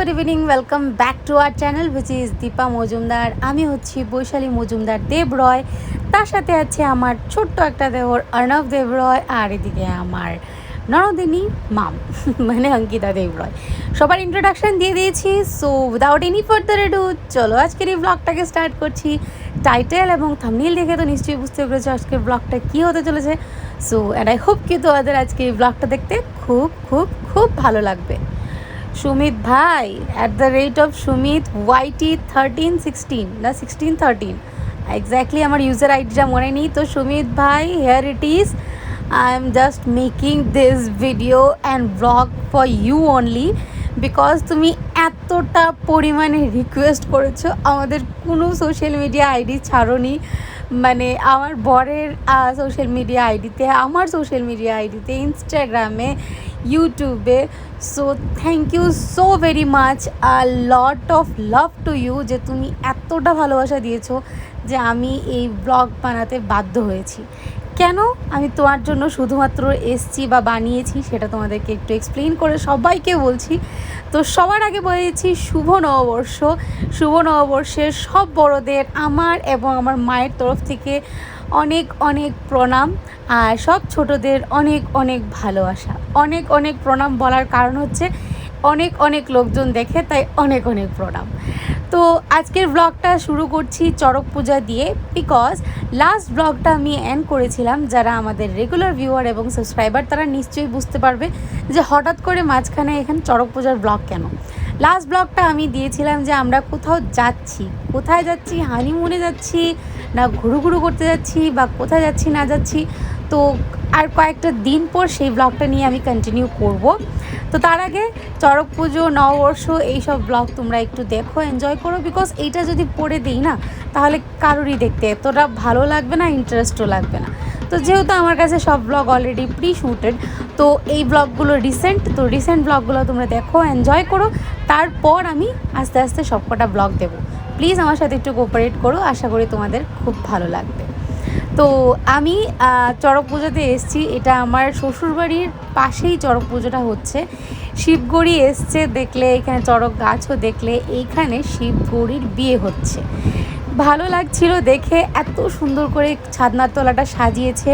Good evening, welcome back to our channel which is Deepa Majumdar. আমি হচ্ছি বৈশালী মজুমদার দেবরয়, তার সাথে আছে আমার ছোট্ট একটা দেওর অর্ণব দেবরয়, আর এদিকে আমার ননদিনী মাম মানে অঙ্কিতা দেবরয়। সবার ইন্ট্রোডাকশান দিয়ে দিয়েছি, so without any further edu চলো আজকের এই ব্লগটাকে স্টার্ট করছি। টাইটেল এবং থাম্বনেইল দেখে তো নিশ্চয়ই বুঝতে পেরেছো আজকের ব্লগটা কী হতে চলেছে। সো অ্যান্ড আই হোপ কি তোমাদের আজকে এই ব্লগটা দেখতে খুব খুব খুব ভালো লাগবে। সুমিত ভাই at the rate of Sumit YT 1316 না 1613 এক্স্যাক্টলি আমার ইউজার আইডিটা মনে নেই। তো সুমিত ভাই, here it is, I am just making this video and blog for you only because তুমি এতটা পরিমাণে রিকোয়েস্ট করেছো, আমাদের কোনো সোশ্যাল মিডিয়া আইডি ছাড়োনি, মানে আমার বরের সোশ্যাল মিডিয়া আইডিতে, আমার সোশ্যাল মিডিয়া আইডিতে, ইনস্টাগ্রামে, ইউটিউবে। So thank you so very much, lot of love to you, যে তুমি এতটা ভালোবাসা দিয়েছো যে আমি এই ব্লগ বানাতে বাধ্য হয়েছি। কেন আমি তোমার জন্য শুধুমাত্র এসছি বা বানিয়েছি সেটা তোমাদেরকে একটু এক্সপ্লেন করে সবাইকে বলছি। তো সবার আগে বলেছি শুভ নববর্ষ। শুভ নববর্ষের সব বড়দের আমার এবং আমার মায়ের তরফ থেকে অনেক অনেক প্রণাম, আর সব ছোটদের অনেক অনেক ভালোবাসা। অনেক অনেক প্রণাম বলার কারণ হচ্ছে অনেক অনেক লোকজন দেখে, তাই অনেক অনেক প্রণাম। তো আজকের ব্লগটা শুরু করছি চড়ক পূজা দিয়ে, বিকজ লাস্ট ব্লগটা আমি এন্ড করেছিলাম, যারা আমাদের রেগুলার ভিউয়ার এবং সাবস্ক্রাইবার তারা নিশ্চয়ই বুঝতে পারবে যে হঠাৎ করে মাঝখানে এখানে চড়ক পূজার ব্লগ কেন। লাস্ট ব্লগটা আমি দিয়েছিলাম যে আমরা কোথাও যাচ্ছি, কোথায় যাচ্ছি, হানিমুনে যাচ্ছি না ঘুরু ঘুরু করতে যাচ্ছি, বা কোথায় যাচ্ছি না যাচ্ছি। তো আর কয়েকটা দিন পর সেই ব্লগটা নিয়ে আমি কন্টিনিউ করব। তো তার আগে চড়ক পুজো, নববর্ষ এইসব ব্লগ তোমরা একটু দেখো, এনজয় করো, বিকজ এইটা যদি পড়ে দিই না তাহলে কারোরই দেখতে এতটা ভালো লাগবে না, ইন্টারেস্টও লাগবে না। তো যেহেতু আমার কাছে সব ব্লগ অলরেডি প্রি শুটেড, তো এই ব্লগগুলো রিসেন্ট, তো রিসেন্ট ব্লগগুলো তোমরা দেখো, এনজয় করো, তারপর আমি আস্তে আস্তে সবকটা ব্লগ দেবো। প্লিজ আমার সাথে একটু কোঅপারেট করো, আশা করি তোমাদের খুব ভালো লাগবে। তো আমি চড়ক পুজোতে এসেছি, এটা আমার শ্বশুরবাড়ির পাশেই চড়ক পুজোটা হচ্ছে। শিবগড়ি এসছে দেখলে, এখানে চড়ক গাছও দেখলে, এইখানে শিবগড়ির বিয়ে হচ্ছে। ভালো লাগছিল দেখে, এত সুন্দর করে ছাদনার তলাটা সাজিয়েছে,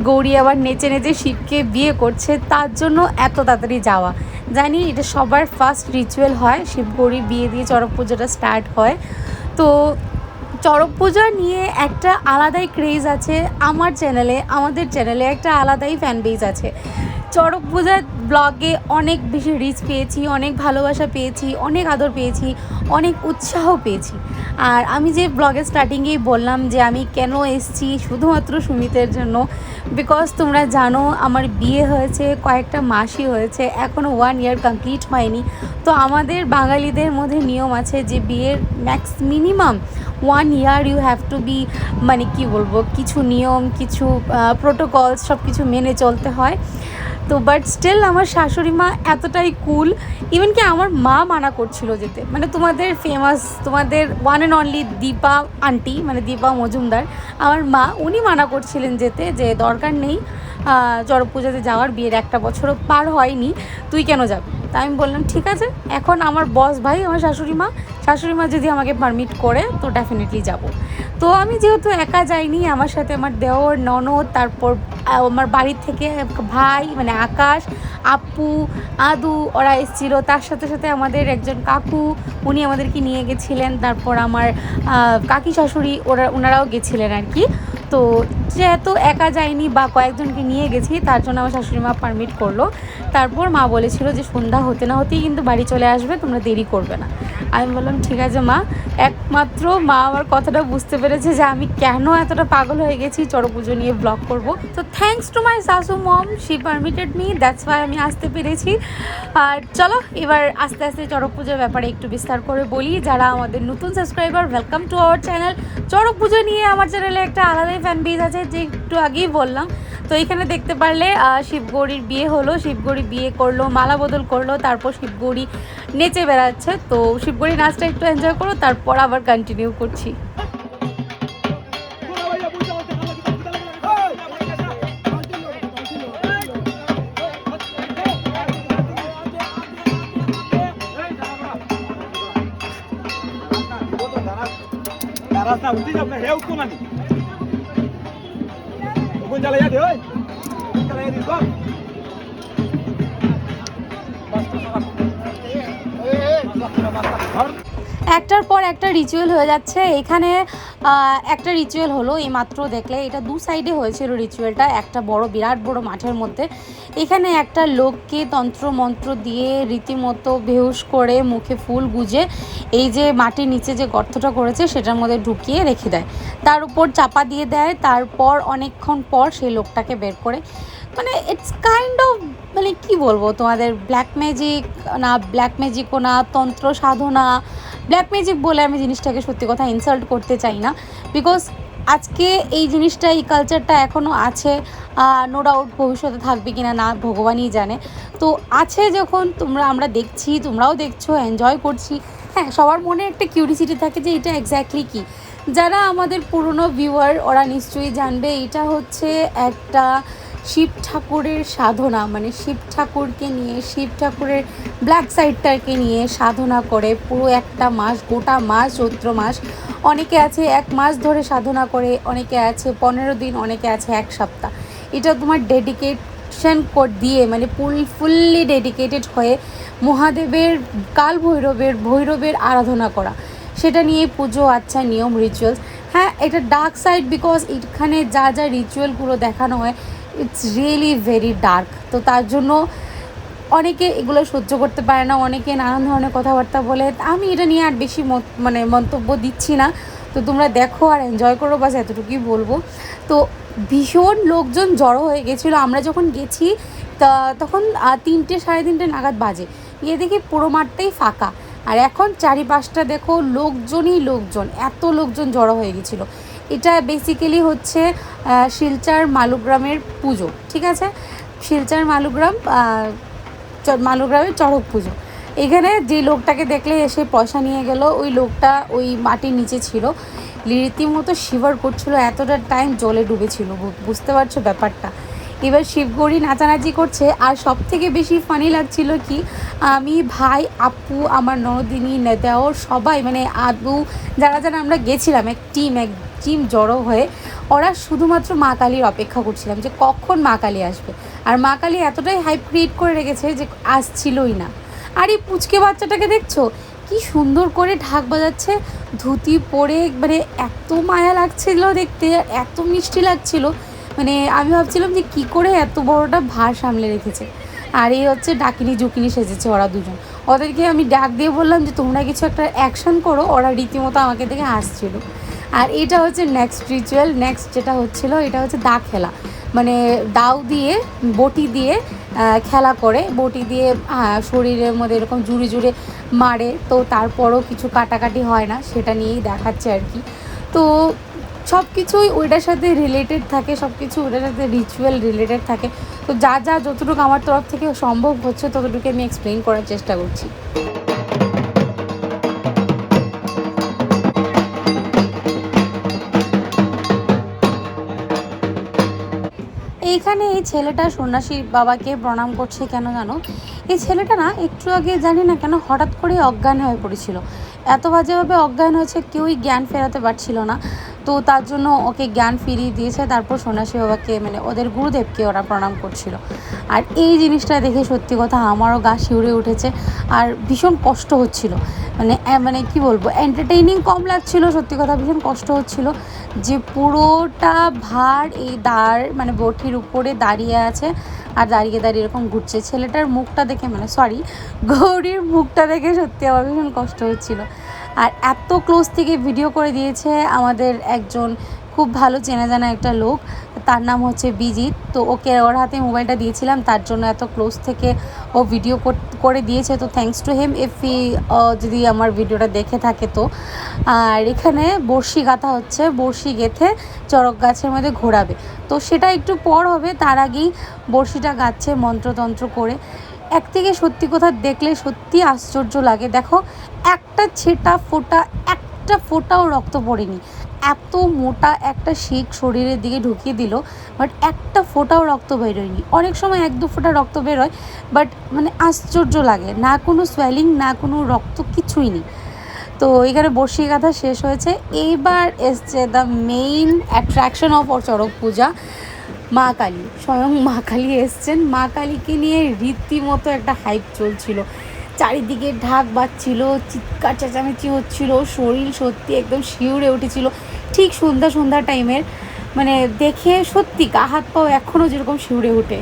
গৌরী আবার নেচে নেচে শিবকে বিয়ে করছে, তার জন্য এত তাড়াতাড়ি যাওয়া। জানি এটা সবার ফার্স্ট রিচুয়াল হয়, শিবগড়ির বিয়ে দিয়ে চড়ক পুজোটা স্টার্ট হয়। তো চড়ক পূজা নিয়ে একটা আলাদাই ক্রেজ আছে আমার চ্যানেলে, আমাদের চ্যানেলে একটা আলাদাই ফ্যান বেজ আছে। চড়ক পূজার ব্লগে অনেক বেশি রিচ পেয়েছি, অনেক ভালোবাসা পেয়েছি, অনেক আদর পেয়েছি, অনেক উৎসাহ পেয়েছি। আর আমি যে ব্লগের স্টার্টিংয়েই বললাম যে আমি কেন এসেছি শুধুমাত্র সুমিতের জন্য, বিকজ তোমরা জানো আমার বিয়ে হয়েছে কয়েকটা মাসই হয়েছে, এখনও 1 ইয়ার কমপ্লিট হয়নি। তো আমাদের বাঙালিদের মধ্যে নিয়ম আছে যে বিয়ের minimum 1 year you have to be, মানে কি বলবো, কিছু নিয়ম, কিছু প্রোটোকলস সব কিছু মেনে চলতে হয়। তো বাট স্টিল আমার শাশুড়ি মা এতটাই কুল, ইভেন কি আমার মা মানা করছিল যেতে, মানে তোমাদের ফেমাস, তোমাদের one and only Deepa aunty, মানে দীপা মজুমদার, আমার মা, উনি মানা করছিলেন যেতে, যে দরকার নেই চড়ক পূজাতে যাওয়ার, বিয়ের 1টা বছরও পার হয়নি, তুই কেন যাবি। তাই আমি বললাম ঠিক আছে, এখন আমার বস ভাই আমার শাশুড়ি মা যদি আমাকে পারমিট করে তো ডেফিনেটলি যাব। তো আমি যেহেতু একা যাইনি, আমার সাথে আমার দেওর, ননদ, তারপর আমার বাড়ির থেকে ভাই মানে আকাশ, আপু, আদু ওরা এসেছিলো, তার সাথে সাথে আমাদের একজন কাকু, উনি আমাদেরকে নিয়ে গেছিলেন, তারপর আমার কাকি শাশুড়ি ওনারাও গেছিলেন আর কি। তো যেহেতু একা যাইনি বা কয়েকজনকে নিয়ে গেছি, তার জন্য আমার শাশুড়ি মা পারমিট করলো। তারপর মা বলেছিল যে সন্ধ্যা হতে না হতেই কিন্তু বাড়ি চলে আসবে, তোমরা দেরি করবে না। আমি বললাম ঠিক আছে মা। একমাত্র মা আমার কথাটা বুঝতে পেরেছে যে আমি কেন এতটা পাগল হয়ে গেছি চড়ক পুজো নিয়ে ব্লগ করব। তো থ্যাঙ্কস টু মাই শাশু mom, she permitted me, that's why আমি আসতে পেরেছি। আর চলো এবার আস্তে আস্তে চড়ক পুজোর ব্যাপারে একটু বিস্তার করে বলি। যারা আমাদের নতুন subscriber, welcome to our channel. Charak পুজো নিয়ে আমার চ্যানেলে একটা আলাদাই ফ্যান বেজ আছে, যে একটু আগেই বললাম। তো এখানে দেখতে পারলে শিবগৌরীর বিয়ে হলো, শিবগৌরী বিয়ে করলো, মালা বদল করলো, তারপর শিবগৌরী নেচে বেড়াচ্ছে। তো শিবগৌরী নাচটা একটু এনজয় করো, তারপর আবার কন্টিনিউ করছি। একটার পর একটা রিচুয়াল হয়ে যাচ্ছে এখানে। একটা রিচুয়াল হলো এই মাত্র দেখলে, এটা দু সাইডে হয়েছিল রিচুয়ালটা, একটা বড় বিরাট বড় মাঠের মধ্যে। এখানে একটা লোককে তন্ত্র মন্ত্র দিয়ে রীতিমতো বেহুশ করে মুখে ফুল গুজে এই যে মাটির নিচে যে গর্তটা করেছে সেটার মধ্যে ঢুকিয়ে রেখে দেয়, তার উপর চাপা দিয়ে দেয়। তারপর অনেকক্ষণ পর সেই লোকটাকে বের করে, মানে ইটস কাইন্ড অফ, মানে কি বলবো তোমাদের, ব্ল্যাক ম্যাজিক না, ব্ল্যাক ম্যাজিকও না, তন্ত্র সাধনা। ব্ল্যাক ম্যাজিক বলে আমি জিনিসটাকে সত্যি কথা ইনসাল্ট করতে চাই না, বিকজ আজকে এই জিনিসটা, এই কালচারটা এখনও আছে। নো ডাউট ভবিষ্যতে থাকবে কিনা না ভগবানই জানে। তো আছে যখন আমরা দেখছি, তোমরাও দেখছো, এনজয় করছি। হ্যাঁ, সবার মনে একটা কিউরিসিটি থাকে যে এটা এক্স্যাক্টলি কী। যারা আমাদের পুরনো ভিউয়ার ওরা নিশ্চয়ই জানবে, এটা হচ্ছে একটা শিব ঠাকুরের সাধনা, মানে শিব ঠাকুরকে নিয়ে, শিব ঠাকুরের ব্ল্যাক সাইডটাকে নিয়ে সাধনা করে পুরো একটা মাস, গোটা মাস, চৈত্র মাস। অনেকে আছে 1 মাস ধরে সাধনা করে, অনেকে আছে 15 দিন, অনেকে আছে 1 সপ্তাহ। এটা তোমার ডেডিকেশন দিয়ে, মানে ফুললি ডেডিকেটেড হয়ে মহাদেবের, কাল ভৈরবের আরাধনা করা, সেটা নিয়ে পুজো, আচ্ছা, নিয়ম, রিচুয়ালস। হ্যাঁ, এটা ডার্ক সাইড, বিকজ এখানে যা যা রিচুয়ালগুলো দেখানো হয় ইটস রিয়েলি ভেরি ডার্ক। তো তার জন্য অনেকে এগুলো সহ্য করতে পারে না, অনেকে নানান ধরনের কথাবার্তা বলে। আমি এটা নিয়ে আর বেশি মানে মন্তব্য দিচ্ছি না। তো তোমরা দেখো আর এনজয় করো, বাস এতটুকুই বলবো। তো ভীষণ লোকজন জড়ো হয়ে গেছিলো। আমরা যখন গেছি তখন 3টে, 3:30 নাগাদ বাজে, গিয়ে দেখি পুরো মাঠটাই ফাঁকা। আর এখন চারিপাশটা দেখো লোকজনই লোকজন, এত লোকজন জড়ো হয়ে গেছিলো। এটা বেসিক্যালি হচ্ছে শিলচর মালুগ্রামের পুজো, ঠিক আছে? শিলচর মালুগ্রামের চড়ক পুজো। এখানে যে লোকটাকে দেখলে এসে পয়সা নিয়ে গেল, ওই লোকটা ওই মাটির নিচে ছিল, রীতিমতো শিভার করছিল, এতটা টাইম জলে ডুবেছিল, বুঝতে পারছো ব্যাপারটা। এবার শিবগৌরী নাচানাচি করছে। আর সব থেকে বেশি ফানি লাগছিল কি, আমি, ভাই, আপু, আমার ননদিনী, নেতাও, সবাই, মানে আদু, যারা আমরা গেছিলাম, এক টিম জড়ো হয়ে, ওরা শুধুমাত্র মা কালীর অপেক্ষা করছিলাম যে কখন মা কালী আসবে। আর মা কালী এতটাই হাইপ ক্রিয়েট করে রেখেছে যে আসছিলই না। আর এই পুচকে বাচ্চাটাকে দেখছো কি সুন্দর করে ঢাক বাজাচ্ছে, ধুতি পরে, মানে এত মায়া লাগছিল দেখতে, এত মিষ্টি লাগছিল। মানে আমি ভাবছিলাম যে কি করে এত বড়টা ভার সামলে রেখেছে। আর এই হচ্ছে ডাকিনি জুকিনি সেজেছে ওরা দুজন। ওদেরকে আমি ডাক দিয়ে বললাম যে তোমরা কিছু একটা অ্যাকশন করো, ওরা রীতিমতো আমাকে দেখে হাসছিল। আর এটা হচ্ছে নেক্সট রিচুয়াল। নেক্সট যেটা হচ্ছিলো, এটা হচ্ছে দা খেলা, মানে দাও দিয়ে, বটি দিয়ে খেলা করে, বটি দিয়ে শরীরের মধ্যে এরকম জুড়ে জুড়ে মারে। তো তারপরও কিছু কাটাকাটি হয় না, সেটা নিয়েই দেখাচ্ছে আর কি। তো সব কিছুই ওইটার সাথে রিলেটেড থাকে, সব কিছু ওইটার সাথে রিচুয়াল রিলেটেড থাকে। তো যা যতটুকু আমার তরফ থেকে সম্ভব হচ্ছে ততটুকু আমি এক্সপ্লেন করার চেষ্টা করছি। এইখানে এই ছেলেটা সন্ন্যাসী বাবাকে প্রণাম করছে কেন জানো? এই ছেলেটা না একটু আগে জানি না কেন হঠাৎ করে অজ্ঞান হয়ে পড়েছিল। এত বাজেভাবে অজ্ঞান হয়েছে, কেউই জ্ঞান ফেরাতে পারছিল না। তো তার জন্য ওকে জ্ঞান ফিরিয়ে দিয়েছে। তারপর সন্ন্যাসী বাবাকে, মানে ওদের গুরুদেবকে ওরা প্রণাম করছিল। আর এই জিনিসটা দেখে সত্যি কথা আমারও গা শিউরে উঠেছে। আর ভীষণ কষ্ট হচ্ছিল, মানে কি বলবো, এন্টারটেইনিং কম লাগছিল, সত্যি কথা ভীষণ কষ্ট হচ্ছিল যে পুরোটা ভার এই মানে বটির উপরে দাঁড়িয়ে আছে, আর দাঁড়িয়ে এরকম ঘুরছে। ছেলেটার মুখটা দেখে, মানে সরি, গৌরীর মুখটা দেখে সত্যি আমার ভীষণ কষ্ট হচ্ছিল। আর এত ক্লোজ থেকে ভিডিও করে দিয়েছে আমাদের একজন খুব ভালো চেনা জানা একটা লোক, তার নাম হচ্ছে বিজিৎ। তো ওর হাতে মোবাইলটা দিয়েছিলাম, তার জন্য এত ক্লোজ থেকে ও ভিডিও করে দিয়েছে। তো থ্যাঙ্কস টু হিম ইফ যদি আমার ভিডিওটা দেখে থাকে তো। আর এখানে বড়শি গাঁথা হচ্ছে, বড়শি গেঁথে চড়ক গাছের মধ্যে ঘোরাবে। তো সেটা একটু পর হবে, তার আগেই বড়শিটা গাচ্ছে মন্ত্রতন্ত্র করে। একদিকে সত্যি কথা দেখলে সত্যি আশ্চর্য লাগে। দেখো, একটা ফোঁটাও রক্ত পড়েনি। এত মোটা একটা শিক শরীরের দিকে ঢুকিয়ে দিল, বাট একটা ফোঁটাও রক্ত বেরোয়নি। অনেক সময় 1-2 ফোঁটা রক্ত বেরোয়, বাট মানে আশ্চর্য লাগে, না কোনো সোয়েলিং, না কোনো রক্ত, কিছুই নেই। তো এখানে বর্ষি গাথা শেষ হয়েছে। এইবার এসছে the main attraction of Charak Puja, মা কালী। স্বয়ং মা কালী এসছেন। মা কালীকে নিয়ে রীতিমতো একটা হাইপ চলছিল, চারিদিকে ঢাক বাজছিল, চিৎকার চেঁচামেচি হচ্ছিল, শরীর সত্যি একদম শিউরে উঠেছিল ঠিক সন্ধ্যা টাইমের। মানে দেখে সত্যি গা হাত পাও এখনও যেরকম শিউরে ওঠে।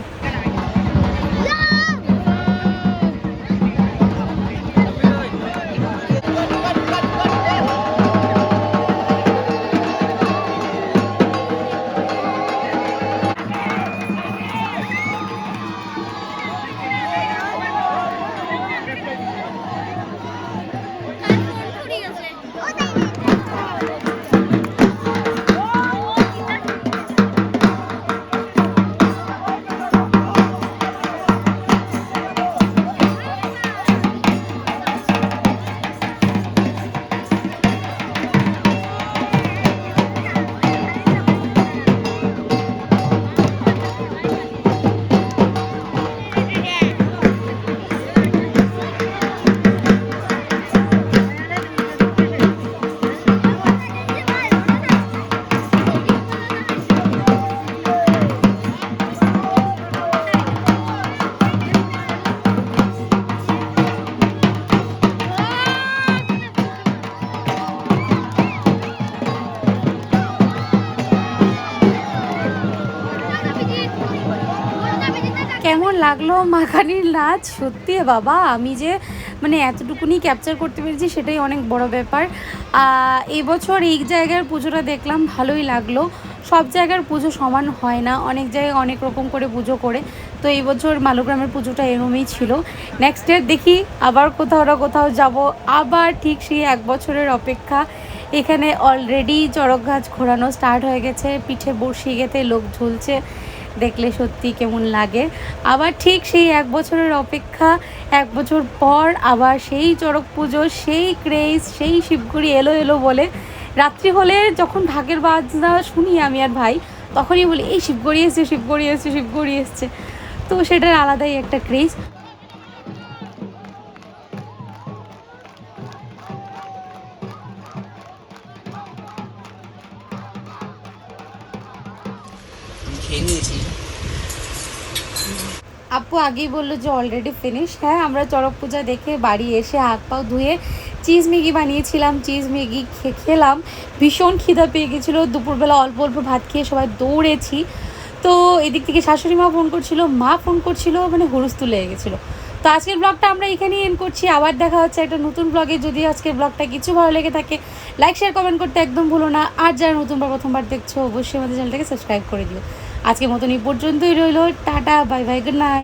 কেমন লাগলো মাখানির নাচ? সত্যি বাবা, আমি যে মানে এতটুকুনি ক্যাপচার করতে পেরেছি সেটাই অনেক বড় ব্যাপার। এবছর এই জায়গার পুজোটা দেখলাম, ভালোই লাগলো। সব জায়গার পুজো সমান হয় না, অনেক জায়গায় অনেক রকম করে পুজো করে। তো এই বছর মালোগ্রামের পুজোটা এরমই ছিল। নেক্সট ইয়ার দেখি আবার কোথাও না কোথাও যাব, আবার ঠিক সেই 1 বছরের অপেক্ষা। এখানে অলরেডি চড়ক গাছ ঘোরানো স্টার্ট হয়ে গেছে, পিঠে বর্ষি গেতে লোক ঝুলছে, দেখলে সত্যি কেমন লাগে। আবার ঠিক সেই 1 বছরের অপেক্ষা, 1 বছর পর আবার সেই চড়ক পুজো, সেই ক্রেজ, সেই শিবঘুড়ি এলো বলে। রাত্রি হলে যখন ঢাকের বাজনা শুনি আমি আর ভাই, তখনই বলি এই শিবঘুড়ি এসছে, শিবঘুড়ি এসছে, শিবঘুড়ি এসছে। তো সেটার আলাদাই একটা ক্রেজ। খেয়ে নিয়েছি। আপু আগেই বললো যে অলরেডি ফিনিশ। হ্যাঁ, আমরা চড়ক পূজা দেখে বাড়ি এসে হাত পাও ধুয়ে চিজ ম্যাগি বানিয়েছিলাম, চিজ ম্যাগি খেলাম। ভীষণ খিদা পেয়ে গেছিলো, দুপুরবেলা অল্প ভাত খেয়ে সবাই দৌড়েছি। তো এদিক থেকে শাশুড়ি মা ফোন করছিল, মা ফোন করছিল, মানে হুরুস্থুল লেগে গেছিলো। তো আজকের ব্লগটা আমরা এখানেই এন্ড করছি। আবার দেখা হচ্ছে একটা নতুন ব্লগে। যদি আজকের ব্লগটা কিছু ভালো লেগে থাকে, লাইক শেয়ার কমেন্ট করতে একদম ভুলো না। আর যারা প্রথমবার দেখছো অবশ্যই আমাদের চ্যানেলটাকে সাবস্ক্রাইব করে দিও। আজকের মতন এই পর্যন্তই রইলো। Tata, bye bye, good night.